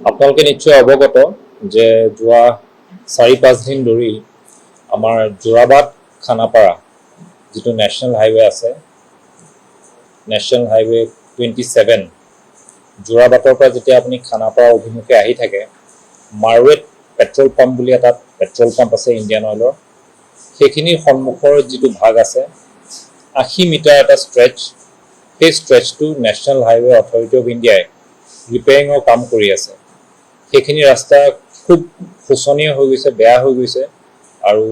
আপোনালোকে নিশ্চয় অৱগত যে যোৱা 4-5 দিন ধৰি আমাৰ যোৰাবাট খানাপাৰা যিটো নেশ্যনেল হাইৱে আছে, নেশ্যনেল হাইৱে 27, যোৰাবাটৰ পৰা যেতিয়া আপুনি খানাপাৰা অভিমুখে আহি থাকে, মাৰৱেট পেট্ৰল পাম্প বুলি এটা পেট্ৰল পাম্প আছে ইণ্ডিয়ান অইলৰ, সেইখিনিৰ সন্মুখৰ যিটো ভাগ আছে 80 মিটাৰ এটা ষ্ট্ৰেচ, সেই ষ্ট্ৰেচটো নেশ্যনেল হাইৱে অথৰিটি অফ ইণ্ডিয়াই ৰিপেয়াৰিঙৰ কাম কৰি আছে। সেইখিনি ৰাস্তা খুব শোচনীয় হৈ গৈছে, বেয়া হৈ গৈছে, আৰু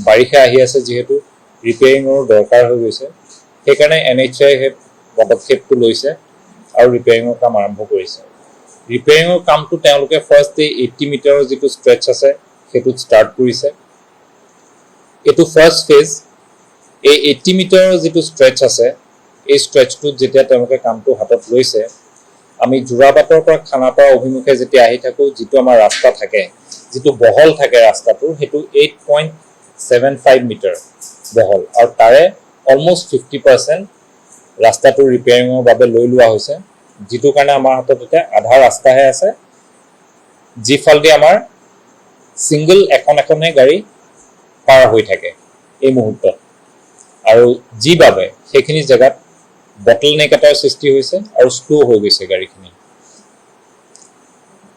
বাৰিষা আহি আছে যিহেতু ৰিপেয়াৰিঙৰ দৰকাৰ হৈ গৈছে। সেইকাৰণে NHAই সেই পদক্ষেপটো লৈছে আৰু ৰিপেয়াৰিঙৰ কাম আৰম্ভ কৰিছে। ৰিপেয়াৰিঙৰ কামটো তেওঁলোকে ফাৰ্ষ্ট এই 80 মিটাৰৰ যিটো ষ্ট্ৰেচ আছে সেইটোত ষ্টাৰ্ট কৰিছে। এইটো ফাৰ্ষ্ট ফেজ। এই 80 মিটাৰৰ যিটো ষ্ট্ৰেচ আছে, এই ষ্ট্ৰেচটোত যেতিয়া তেওঁলোকে কামটো হাতত লৈছে, আমি যোৰাবাটৰ পৰা খানাপাৰা অভিমুখে যেতিয়া আহি থাকোঁ, যিটো আমাৰ ৰাস্তা থাকে, যিটো বহল থাকে ৰাস্তাটো, সেইটো 8.75 মিটাৰ বহল, আৰু তাৰে অলমষ্ট 50% ৰাস্তাটো ৰিপেয়াৰিঙৰ বাবে লৈ লোৱা হৈছে, যিটো কাৰণে আমাৰ হাতত এতিয়া আধা ৰাস্তাহে আছে, যিফালেদি আমাৰ ছিংগল এখনে গাড়ী পাৰ হৈ থাকে এই মুহূৰ্তত, আৰু যিবাবে সেইখিনি জেগাত বটলনেক এটাৰ সৃষ্টি হৈছে আৰু শ্ল' হৈ গৈছে গাড়ীখিনি।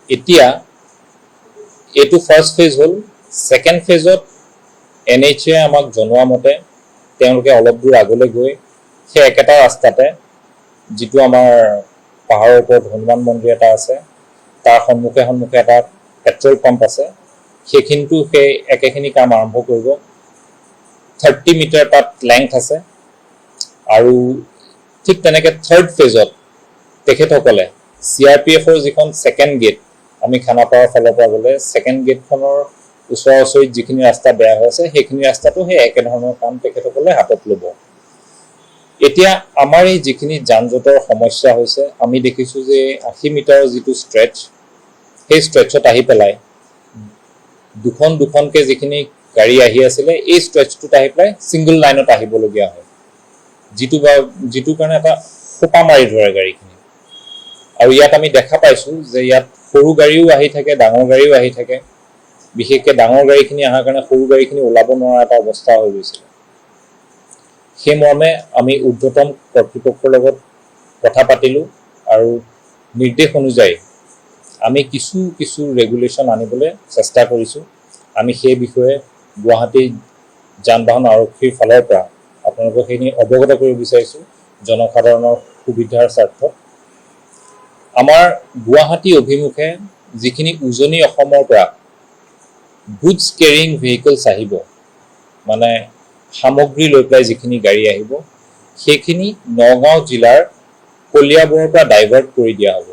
এতিয়া এইটো ফাৰ্ষ্ট ফেজ হ'ল। ছেকেণ্ড ফেজত NHAই আমাক জনোৱা মতে তেওঁলোকে অলপ দূৰ আগলৈ গৈ সেই একেটা ৰাস্তাতে, যিটো আমাৰ পাহাৰৰ ওপৰত হনুমান মন্দিৰ এটা আছে, তাৰ সন্মুখে সন্মুখে এটা পেট্ৰল পাম্প আছে, সেইখিনিতো সেই একেখিনি কাম আৰম্ভ কৰিব। 30 মিটাৰ তাত লেংথ আছে, আৰু ঠিক তেনেকৈ থাৰ্ড ফেজত তেখেতসকলে CRPFৰ যিখন ছেকেণ্ড গেট, আমি খানাপাৰাৰ ফালৰ পৰা গ'লে ছেকেণ্ড গেটখনৰ ওচৰা ওচৰিত যিখিনি ৰাস্তা বেয়া হৈ আছে, সেইখিনি ৰাস্তাটো সেই একেধৰণৰ কাম তেখেতসকলে হাতত ল'ব। এতিয়া আমাৰ এই যিখিনি যান জঁটৰ সমস্যা হৈছে, আমি দেখিছোঁ যে 80 মিটাৰৰ যিটো ষ্ট্ৰেচ, সেই ষ্ট্ৰেচত আহি পেলাই দুখনকৈ যিখিনি গাড়ী আহি আছিলে, এই ষ্ট্ৰেচটোত আহি পেলাই ছিংগল লাইনত আহিবলগীয়া হয়, যিটো কাৰণে এটা সোপা মাৰি ধৰে গাড়ীখিনি। আৰু ইয়াত আমি দেখা পাইছোঁ যে ইয়াত সৰু গাড়ীও আহি থাকে, ডাঙৰ গাড়ীও আহি থাকে। বিশেষকৈ ডাঙৰ গাড়ীখিনি অহাৰ কাৰণে সৰু গাড়ীখিনি ওলাব নোৱাৰা এটা অৱস্থা হৈ গৈছিলে। সেই মৰ্মে আমি ঊৰ্ধ্বতম কৰ্তৃপক্ষৰ লগত কথা পাতিলোঁ, আৰু নিৰ্দেশ অনুযায়ী আমি কিছু ৰেগুলেশ্যন আনিবলৈ চেষ্টা কৰিছোঁ। আমি সেই বিষয়ে গুৱাহাটী যান বাহন আৰক্ষীৰ ফালৰ পৰা আপোনালোকক সেইখিনি অৱগত কৰিব বিচাৰিছোঁ জনসাধাৰণৰ সুবিধাৰ স্বাৰ্থত। আমাৰ গুৱাহাটী অভিমুখে যিখিনি উজনি অসমৰ পৰা গুডছ কেৰিং ভেহিকলছ আহিব, মানে সামগ্ৰী লৈ পেলাই যিখিনি গাড়ী আহিব, সেইখিনি নগাঁও জিলাৰ কলিয়াবৰৰ পৰা ডাইভাৰ্ট কৰি দিয়া হ'ব।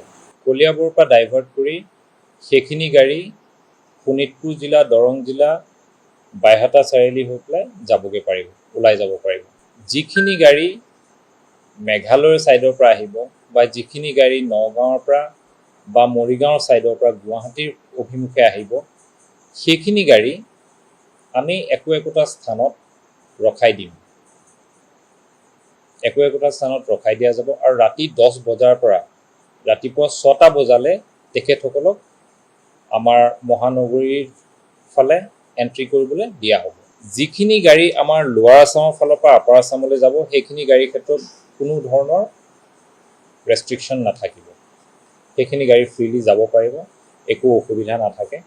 কলিয়াবৰৰ পৰা ডাইভাৰ্ট কৰি সেইখিনি গাড়ী শোণিতপুৰ জিলা, দৰং জিলা, বাইহাটা চাৰিআলি হৈ পেলাই যাবগৈ পাৰিব, ওলাই যাব পাৰিব। যিখিনি গাড়ী মেঘালয়ৰ ছাইডৰ পৰা আহিব, বা যিখিনি গাড়ী নগাঁৱৰ পৰা বা মৰিগাঁৱৰ ছাইডৰ পৰা গুৱাহাটীৰ অভিমুখে আহিব, সেইখিনি গাড়ী আমি একোটা স্থানত ৰখাই দিম। একোটা স্থানত ৰখাই দিয়া যাব, আৰু ৰাতি 10 বজাৰ পৰা ৰাতিপুৱা 6টা বজালৈ তেখেতসকলক আমাৰ মহানগৰীৰ ফালে এণ্ট্ৰি কৰিবলৈ দিয়া হ'ব। যিখিনি গাড়ী আমাৰ লোৱাৰ আছামৰ ফালৰ পৰা আপাৰ আছামলৈ যাব, সেইখিনি গাড়ীৰ ক্ষেত্ৰত কোনো ধৰণৰ ৰেষ্ট্ৰিকশ্যন নাথাকিব। সেইখিনি গাড়ী ফ্ৰীলি যাব পাৰিব, একো অসুবিধা নাথাকে।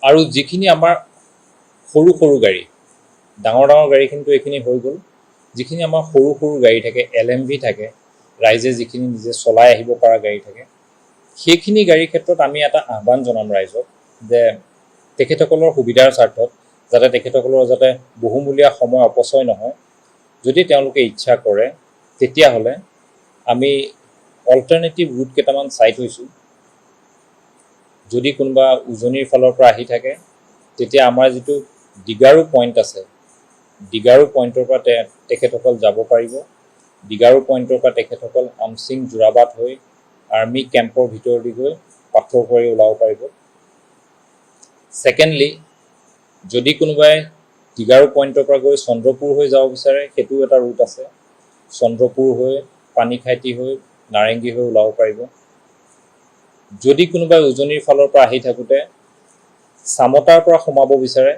আৰু যিখিনি আমাৰ সৰু গাড়ী, ডাঙৰ গাড়ীখিনিতো এইখিনি হৈ গ'ল, যিখিনি আমাৰ সৰু গাড়ী থাকে, LMV থাকে, ৰাইজে যিখিনি নিজে চলাই আহিব পৰা গাড়ী থাকে, সেইখিনি গাড়ীৰ ক্ষেত্ৰত আমি এটা আহ্বান জনাম ৰাইজক যে তেখেতসকলৰ সুবিধাৰ স্বাৰ্থত তেখেতসকলৰ যাতে বহুমূলীয়া সময় অপচয় নহয়, যদি তেওঁলোকে ইচ্ছা কৰে তেতিয়াহ'লে আমি অল্টাৰনেটিভ ৰুট কেইটামান চাই থৈছোঁ। যদি কোনোবা উজনিৰ ফালৰ পৰা আহি থাকে, তেতিয়া আমাৰ যিটো ডিগাৰু পইণ্ট আছে, ডিগাৰু পইণ্টৰ পৰা তেখেতসকল যাব পাৰিব। ডিগাৰু পইণ্টৰ পৰা তেখেতসকল আমচিং যোৰাবাট হৈ আৰ্মি কেম্পৰ ভিতৰেদি গৈ পাথৰ কৰি ওলাব পাৰিব। ছেকেণ্ডলি, যদি কোনোবাই ডিগাৰু পইণ্টৰ পৰা গৈ চন্দ্ৰপুৰ হৈ যাব বিচাৰে, সেইটো এটা ৰুট আছে। চন্দ্ৰপুৰ হৈ পানীখাইটি হৈ নাৰেংগী হৈ ওলাব পাৰিব। যদি কোনোবাই উজনিৰ ফালৰ পৰা আহি থাকোঁতে চামতাৰ পৰা সোমাব বিচাৰে,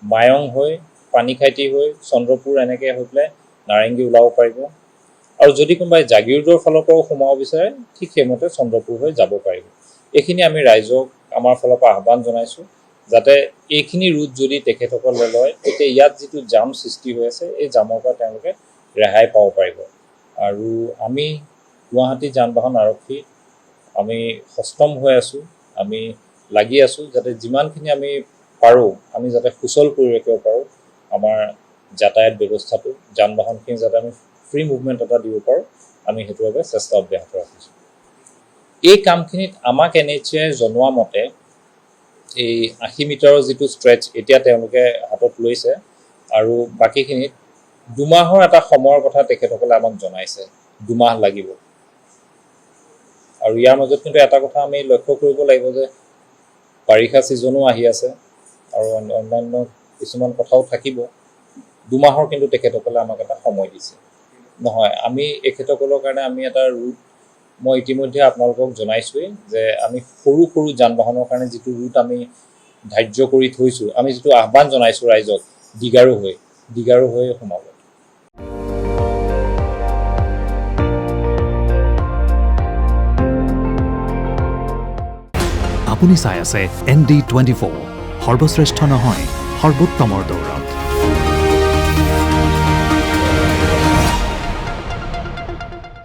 মায়ং হৈ, পানীখাইটি হৈ, চন্দ্ৰপুৰ এনেকৈ হৈ পেলাই নাৰেংগী ওলাব পাৰিব। আৰু যদি কোনোবাই জাগিৰোডৰ ফালৰ পৰাও সোমাব বিচাৰে, ঠিক সেইমতে চন্দ্ৰপুৰ হৈ যাব পাৰিব। এইখিনি আমি ৰাইজক আমাৰ ফালৰ পৰা আহ্বান জনাইছোঁ, যাতে এইখিনি ৰুট যদি তেখেতসকলে লয়, তেতিয়া ইয়াত যিটো জাম সৃষ্টি হৈ আছে, এই জামৰ পৰা তেওঁলোকে ৰেহাই পাব পাৰিব। আৰু আমি গুৱাহাটী যান বাহন আৰক্ষী আমি সষ্টম হৈ আছোঁ, আমি লাগি আছোঁ, যাতে যিমানখিনি আমি পাৰোঁ, আমি যাতে সুচল কৰি ৰাখিব পাৰোঁ আমাৰ যাতায়াত ব্যৱস্থাটো, যান বাহনখিনি যাতে আমি ফ্ৰী মুভমেণ্ট এটা দিব পাৰোঁ, আমি সেইটোৰ বাবে চেষ্টা অব্যাহত ৰাখিছোঁ। এই কামখিনিত আমাক NHAই জনোৱা মতে এই 80 মিটাৰৰ যিটো ষ্ট্ৰেচ এতিয়া তেওঁলোকে হাতত লৈছে, আৰু বাকীখিনিত 2 মাহৰ এটা সময়ৰ কথা তেখেতসকলে আমাক জনাইছে, 2 মাহ লাগিব। আৰু ইয়াৰ মাজত কিন্তু এটা কথা আমি লক্ষ্য কৰিব লাগিব যে বাৰিষা ছিজনো আহি আছে আৰু অন্যান্য কিছুমান কথাও থাকিব। 2 মাহৰ কিন্তু তেখেতসকলে আমাক এটা সময় দিছে। নহয়, আমি এখেতসকলৰ কাৰণে আমি এটা ৰুট মই ইতিমধ্যে আপোনালোকক জনাইছোঁৱেই যে আমি সৰু সৰু যান বাহনৰ কাৰণে যিটো ৰুট আমি ধাৰ্য কৰি থৈছোঁ, আমি যিটো আহ্বান জনাইছোঁ ৰাইজক দীঘাৰু হৈ সোমাব। আপুনি চাই আছে ND24, সৰ্বশ্ৰেষ্ঠ নহয়, সৰ্বোত্তমৰ দৌৰত।